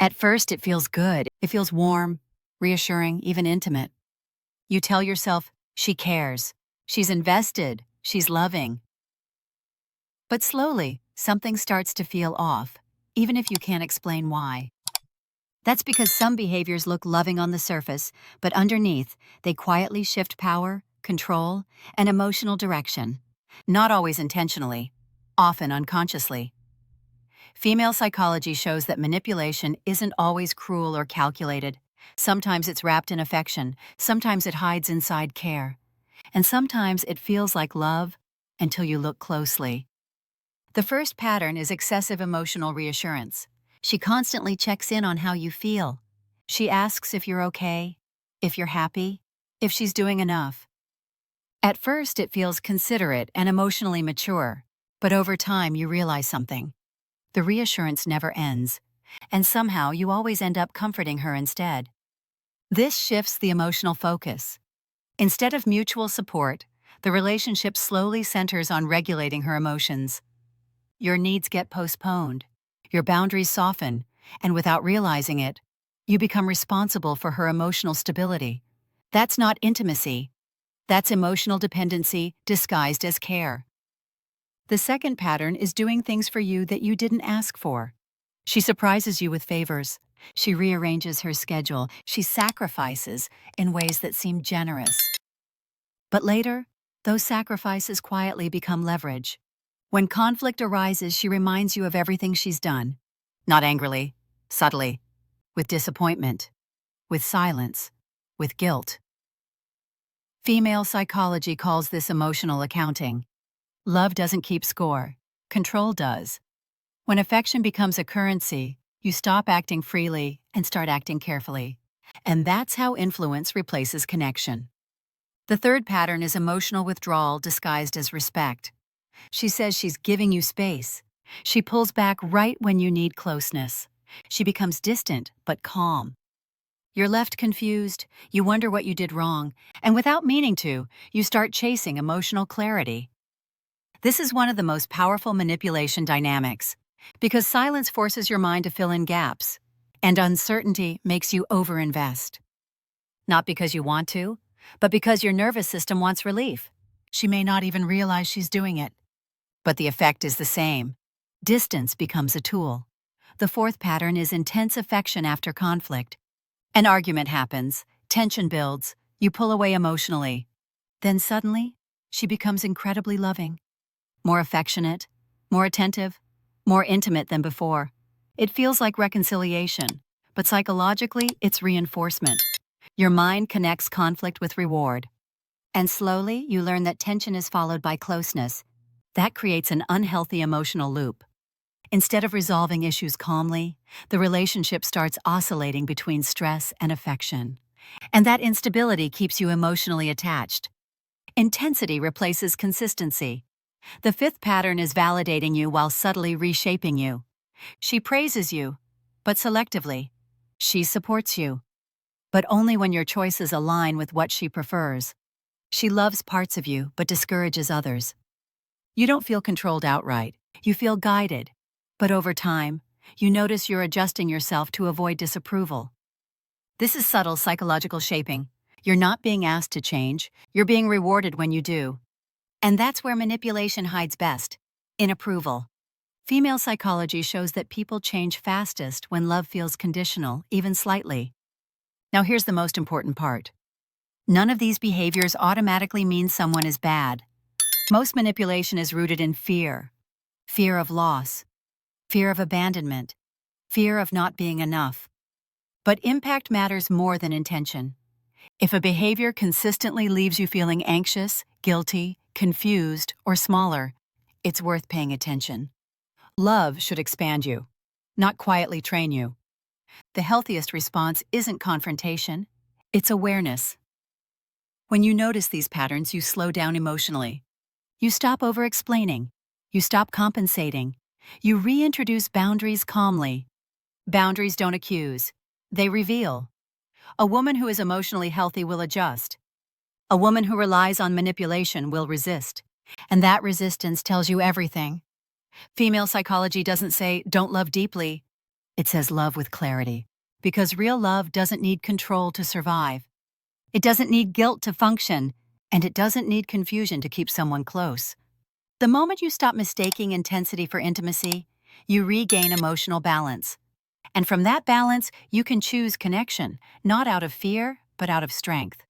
At first, it feels good. It feels warm, reassuring, even intimate. You tell yourself, she cares, she's invested, she's loving. But slowly, something starts to feel off, even if you can't explain why. That's because some behaviors look loving on the surface, but underneath, they quietly shift power, control, and emotional direction. Not always intentionally, often unconsciously. Female psychology shows that manipulation isn't always cruel or calculated. Sometimes it's wrapped in affection, sometimes it hides inside care, and sometimes it feels like love until you look closely. The first pattern is excessive emotional reassurance. She constantly checks in on how you feel. She asks if you're okay, if you're happy, if she's doing enough. At first, it feels considerate and emotionally mature, but over time you realize something. The reassurance never ends, and somehow you always end up comforting her instead. This shifts the emotional focus. Instead of mutual support, the relationship slowly centers on regulating her emotions. Your needs get postponed, your boundaries soften, and without realizing it, you become responsible for her emotional stability. That's not intimacy. That's emotional dependency disguised as care. The second pattern is doing things for you that you didn't ask for. She surprises you with favors. She rearranges her schedule. She sacrifices in ways that seem generous. But later, those sacrifices quietly become leverage. When conflict arises, she reminds you of everything she's done. Not angrily, subtly, with disappointment, with silence, with guilt. Female psychology calls this emotional accounting. Love doesn't keep score. Control does. When affection becomes a currency, you stop acting freely and start acting carefully. And that's how influence replaces connection. The third pattern is emotional withdrawal disguised as respect. She says she's giving you space. She pulls back right when you need closeness. She becomes distant but calm. You're left confused, you wonder what you did wrong, and without meaning to, you start chasing emotional clarity. This is one of the most powerful manipulation dynamics, because silence forces your mind to fill in gaps, and uncertainty makes you overinvest. Not because you want to, but because your nervous system wants relief. She may not even realize she's doing it. But the effect is the same. Distance becomes a tool. The fourth pattern is intense affection after conflict. An argument happens, tension builds, you pull away emotionally. Then suddenly, she becomes incredibly loving. More affectionate, more attentive, more intimate than before. It feels like reconciliation, but psychologically, it's reinforcement. Your mind connects conflict with reward. And slowly, you learn that tension is followed by closeness. That creates an unhealthy emotional loop. Instead of resolving issues calmly, the relationship starts oscillating between stress and affection. And that instability keeps you emotionally attached. Intensity replaces consistency. The fifth pattern is validating you while subtly reshaping you. She praises you, but selectively. She supports you, but only when your choices align with what she prefers. She loves parts of you, but discourages others. You don't feel controlled outright. You feel guided. But over time, you notice you're adjusting yourself to avoid disapproval. This is subtle psychological shaping. You're not being asked to change. You're being rewarded when you do. And that's where manipulation hides best, in approval. Female psychology shows that people change fastest when love feels conditional, even slightly. Now here's the most important part. None of these behaviors automatically mean someone is bad. Most manipulation is rooted in fear. Fear of loss. Fear of abandonment. Fear of not being enough. But impact matters more than intention. If a behavior consistently leaves you feeling anxious, guilty, confused, or smaller, it's worth paying attention. Love should expand you, not quietly train you. The healthiest response isn't confrontation, it's awareness. When you notice these patterns, you slow down emotionally. You stop over-explaining. You stop compensating. You reintroduce boundaries calmly. Boundaries don't accuse. They reveal. A woman who is emotionally healthy will adjust. A woman who relies on manipulation will resist. And that resistance tells you everything. Female psychology doesn't say, don't love deeply. It says love with clarity. Because real love doesn't need control to survive. It doesn't need guilt to function, and it doesn't need confusion to keep someone close. The moment you stop mistaking intensity for intimacy, you regain emotional balance. And from that balance, you can choose connection, not out of fear, but out of strength.